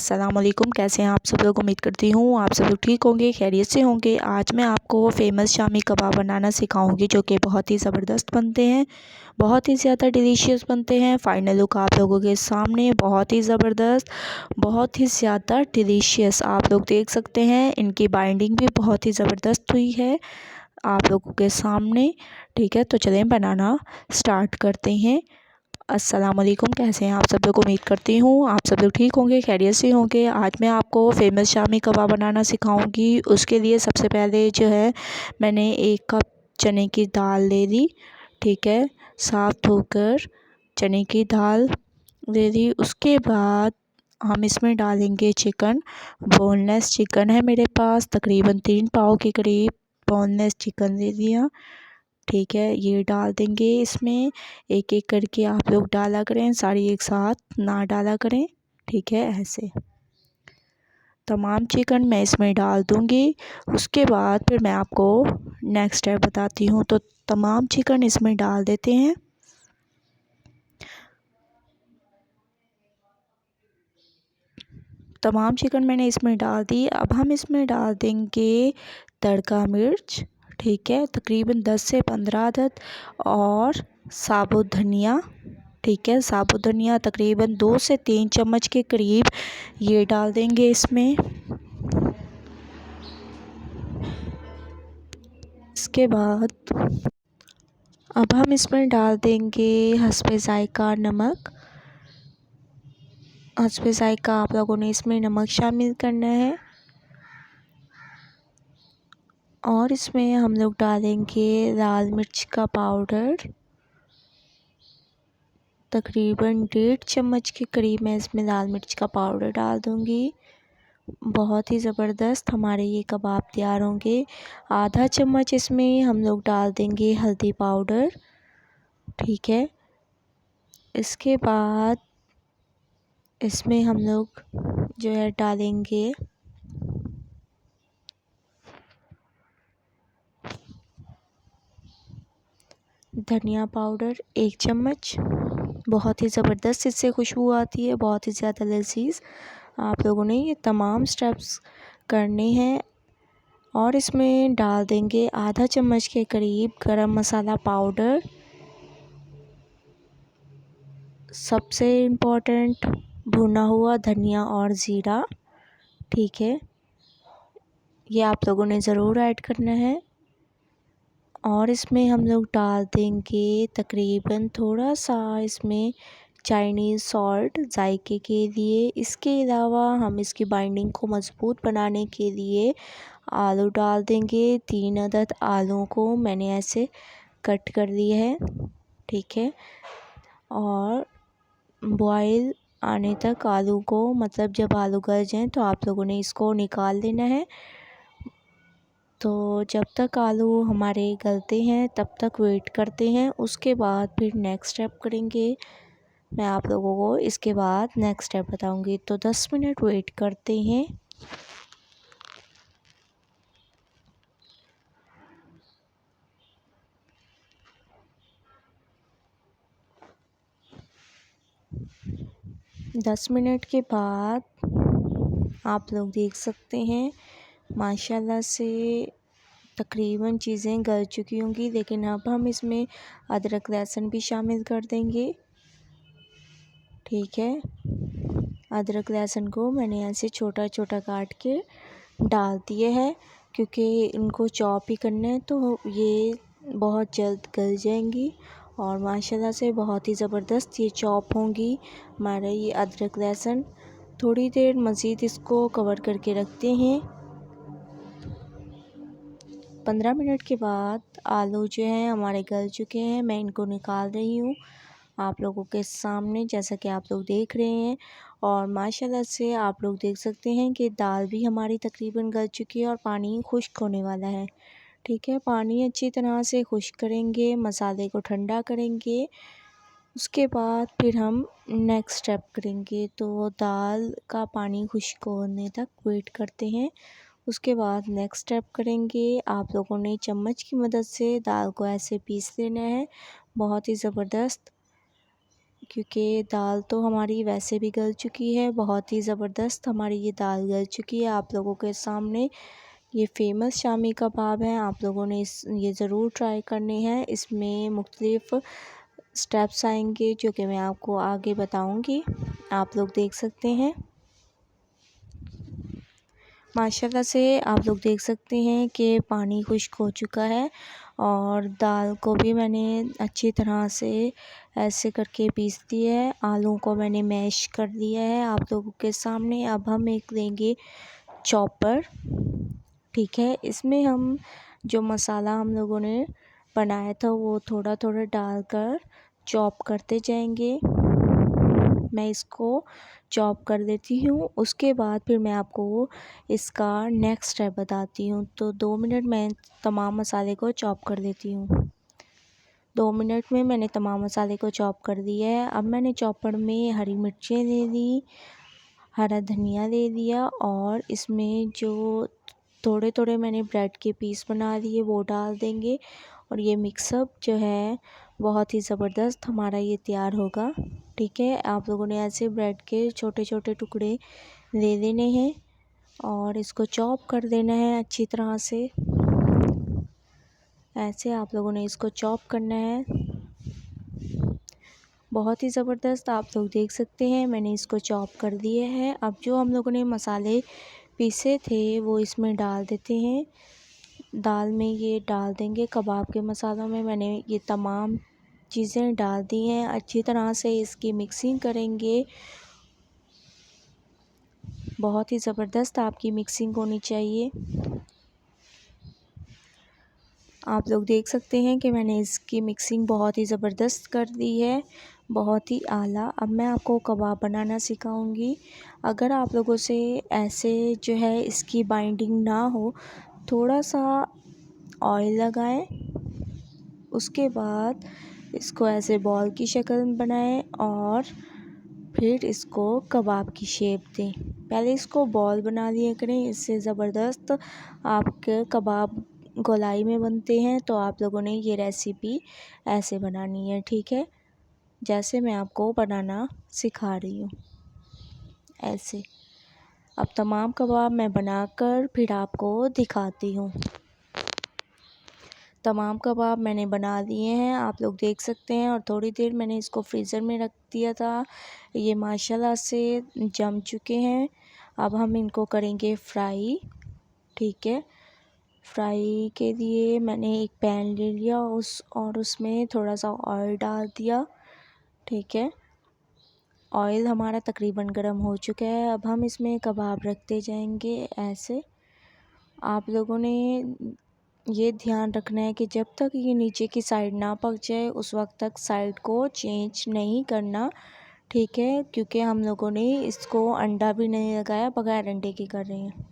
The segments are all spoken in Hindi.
अस्सलाम वालेकुम। कैसे हैं आप सब लोग? उम्मीद करती हूँ आप सब लोग ठीक होंगे, खैरियत से होंगे। आज मैं आपको फ़ेमस शामी कबाब बनाना सिखाऊंगी जो कि बहुत ही ज़बरदस्त बनते हैं, बहुत ही ज़्यादा डिलीशियस बनते हैं। फाइनल लुक आप लोगों के सामने, बहुत ही ज़बरदस्त, बहुत ही ज़्यादा डिलीशियस आप लोग देख सकते हैं। इनकी बाइंडिंग भी बहुत ही ज़बरदस्त हुई है आप लोगों के सामने। ठीक है, तो चलें बनाना स्टार्ट करते हैं। अस्सलाम वालेकुम। कैसे हैं आप सब लोग? उम्मीद करती हूँ आप सब लोग ठीक होंगे, खैरियत से होंगे। आज मैं आपको फ़ेमस शामी कबाब बनाना सिखाऊंगी। उसके लिए सबसे पहले जो है मैंने 1 कप चने की दाल ले ली। ठीक है, साफ़ धोकर चने की दाल ले ली। उसके बाद हम इसमें डालेंगे चिकन। बोनलेस चिकन है मेरे पास, तकरीबन 3 पाव के करीब बोनलेस चिकन ले लिया। ठीक है, ये डाल देंगे इसमें। एक एक करके आप लोग डाला करें, सारी एक साथ ना डाला करें। ठीक है, ऐसे तमाम चिकन मैं इसमें डाल दूँगी। उसके बाद फिर मैं आपको नेक्स्ट स्टेप बताती हूँ। तो तमाम चिकन इसमें डाल देते हैं। तमाम चिकन मैंने इसमें डाल दी। अब हम इसमें डाल देंगे तड़का मिर्च। ठीक है, तकरीबन 10 से 15 अदद, और साबुत धनिया। ठीक है, साबुत धनिया तकरीबन 2 से 3 चम्मच के करीब ये डाल देंगे इसमें। इसके बाद अब हम इसमें डाल देंगे हस्बे ज़ायका नमक। हस्बे ज़ायका आप लोगों ने इसमें नमक शामिल करना है। और इसमें हम लोग डालेंगे लाल मिर्च का पाउडर, तकरीबन 1.5 चम्मच के करीब मैं इसमें लाल मिर्च का पाउडर डाल दूँगी। बहुत ही ज़बरदस्त हमारे ये कबाब तैयार होंगे। आधा चम्मच इसमें हम लोग डाल देंगे हल्दी पाउडर। ठीक है, इसके बाद इसमें हम लोग जो है डालेंगे धनिया पाउडर 1 चम्मच। बहुत ही ज़बरदस्त इससे खुशबू आती है, बहुत ही ज़्यादा लजीज। आप लोगों ने ये तमाम स्टेप्स करने हैं। और इसमें डाल देंगे आधा चम्मच के करीब गरम मसाला पाउडर। सबसे इम्पोर्टेंट भुना हुआ धनिया और ज़ीरा। ठीक है, ये आप लोगों ने ज़रूर ऐड करना है। और इसमें हम लोग डाल देंगे तकरीबन थोड़ा सा इसमें चाइनीज़ सॉल्ट जायके के लिए। इसके अलावा हम इसकी बाइंडिंग को मज़बूत बनाने के लिए आलू डाल देंगे। 3 अदद आलूओं को मैंने ऐसे कट कर लिया है। ठीक है, और बॉयल आने तक आलू को, मतलब जब आलू गल जाएँ तो आप लोगों ने इसको निकाल लेना है। तो जब तक आलू हमारे गलते हैं तब तक वेट करते हैं। उसके बाद फिर नेक्स्ट स्टेप करेंगे। मैं आप लोगों को इसके बाद नेक्स्ट स्टेप बताऊंगी। तो 10 मिनट वेट करते हैं। दस मिनट के बाद आप लोग देख सकते हैं माशाल्लाह से तकरीबन चीज़ें गल चुकी होंगी। लेकिन अब हम इसमें अदरक लहसुन भी शामिल कर देंगे। ठीक है, अदरक लहसुन को मैंने ऐसे छोटा छोटा काट के डाल दिए हैं, क्योंकि इनको चॉप ही करना है तो ये बहुत जल्द गल जाएंगी और माशाल्लाह से बहुत ही ज़बरदस्त ये चॉप होंगी। हमारा ये अदरक लहसुन थोड़ी देर मज़ीद इसको कवर करके रखते हैं। 15 मिनट के बाद आलू जो हैं हमारे गल चुके हैं। मैं इनको निकाल रही हूँ आप लोगों के सामने, जैसा कि आप लोग देख रहे हैं। और माशाल्लाह से आप लोग देख सकते हैं कि दाल भी हमारी तकरीबन गल चुकी है और पानी खुश्क होने वाला है। ठीक है, पानी अच्छी तरह से खुश्क करेंगे, मसाले को ठंडा करेंगे। उसके बाद फिर हम नेक्स्ट स्टेप करेंगे। तो दाल का पानी खुश्क होने तक वेट करते हैं। उसके बाद नेक्स्ट स्टेप करेंगे। आप लोगों ने चम्मच की मदद से दाल को ऐसे पीस लेना है, बहुत ही ज़बरदस्त। क्योंकि दाल तो हमारी वैसे भी गल चुकी है। बहुत ही ज़बरदस्त हमारी ये दाल गल चुकी है। आप लोगों के सामने ये फ़ेमस शामी कबाब हैं। आप लोगों ने ये ज़रूर ट्राई करने हैं। इसमें मुख्तलिफ़ स्टेप्स आएंगे जो कि मैं आपको आगे बताऊंगी। आप लोग देख सकते हैं। माशाल्लाह से आप लोग देख सकते हैं कि पानी खुश्क हो चुका है और दाल को भी मैंने अच्छी तरह से ऐसे करके पीस दिया है। आलू को मैंने मैश कर दिया है आप लोगों के सामने। अब हम एक लेंगे चॉपर, ठीक है। इसमें हम जो मसाला हम लोगों ने बनाया था वो थोड़ा थोड़ा डालकर चॉप करते जाएंगे। मैं इसको चॉप कर देती हूँ। उसके बाद फिर मैं आपको इसका नेक्स्ट स्टेप बताती हूँ। तो 2 मिनट में तमाम मसाले को चॉप कर देती हूँ। 2 मिनट में मैंने तमाम मसाले को चॉप कर दिया है। अब मैंने चॉपर में हरी मिर्चें ले ली, हरा धनिया ले लिया और इसमें जो थोड़े थोड़े मैंने ब्रेड के पीस बना लिए वो डाल देंगे और ये मिक्सअप जो है बहुत ही ज़बरदस्त हमारा ये तैयार होगा, ठीक है। आप लोगों ने ऐसे ब्रेड के छोटे छोटे टुकड़े ले लेने हैं और इसको चॉप कर देना है अच्छी तरह से। ऐसे आप लोगों ने इसको चॉप करना है। बहुत ही ज़बरदस्त आप लोग देख सकते हैं मैंने इसको चॉप कर दिया है। अब जो हम लोगों ने मसाले पीसे थे वो इसमें डाल देते हैं। दाल में ये डाल देंगे कबाब के मसालों में। मैंने ये तमाम चीज़ें डाल दी हैं। अच्छी तरह से इसकी मिक्सिंग करेंगे। बहुत ही ज़बरदस्त आपकी मिक्सिंग होनी चाहिए। आप लोग देख सकते हैं कि मैंने इसकी मिक्सिंग बहुत ही ज़बरदस्त कर दी है, बहुत ही आला। अब मैं आपको कबाब बनाना सिखाऊंगी। अगर आप लोगों से ऐसे जो है इसकी बाइंडिंग ना हो, थोड़ा सा ऑयल लगाएं, उसके बाद इसको ऐसे बॉल की शक्ल में बनाएं और फिर इसको कबाब की शेप दें। पहले इसको बॉल बना लिया करें, इससे ज़बरदस्त आपके कबाब गोलाई में बनते हैं। तो आप लोगों ने ये रेसिपी ऐसे बनानी है, ठीक है, जैसे मैं आपको बनाना सिखा रही हूँ ऐसे। अब तमाम कबाब मैं बनाकर फिर आपको दिखाती हूँ। तमाम कबाब मैंने बना दिए हैं आप लोग देख सकते हैं और थोड़ी देर मैंने इसको फ्रीज़र में रख दिया था। ये माशाल्लाह से जम चुके हैं। अब हम इनको करेंगे फ्राई, ठीक है। फ्राई के लिए मैंने एक पैन ले लिया और उसमें थोड़ा सा ऑयल डाल दिया, ठीक है। ऑयल हमारा तकरीबन गर्म हो चुका है। अब हम इसमें कबाब रखते जाएंगे ऐसे। आप लोगों ने ये ध्यान रखना है कि जब तक ये नीचे की साइड ना पक जाए उस वक्त तक साइड को चेंज नहीं करना, ठीक है, क्योंकि हम लोगों ने इसको अंडा भी नहीं लगाया, बगैर अंडे के कर रहे हैं।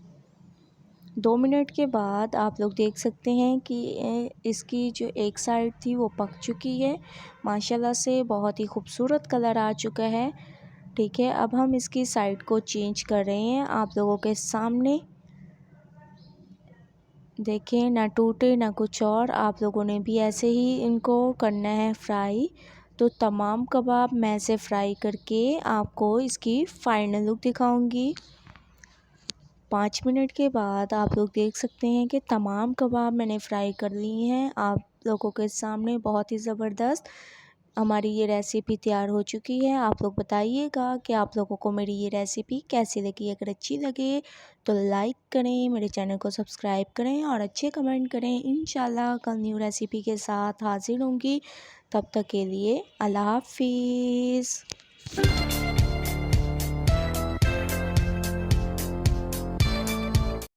2 मिनट के बाद आप लोग देख सकते हैं कि इसकी जो एक साइड थी वो पक चुकी है। माशाल्लाह से बहुत ही खूबसूरत कलर आ चुका है, ठीक है। अब हम इसकी साइड को चेंज कर रहे हैं आप लोगों के सामने। देखें, ना टूटे ना कुछ और। आप लोगों ने भी ऐसे ही इनको करना है फ्राई। तो तमाम कबाब मैं से फ्राई करके आपको इसकी फ़ाइनल लुक दिखाऊंगी। 5 मिनट के बाद आप लोग देख सकते हैं कि तमाम कबाब मैंने फ्राई कर लिए हैं आप लोगों के सामने। बहुत ही ज़बरदस्त हमारी ये रेसिपी तैयार हो चुकी है। आप लोग बताइएगा कि आप लोगों को मेरी ये रेसिपी कैसी लगी। अगर अच्छी लगे तो लाइक करें, मेरे चैनल को सब्सक्राइब करें और अच्छे कमेंट करें। इंशाल्लाह कल न्यू रेसिपी के साथ हाजिर होंगी। तब तक के लिए अल्लाह हाफिज़।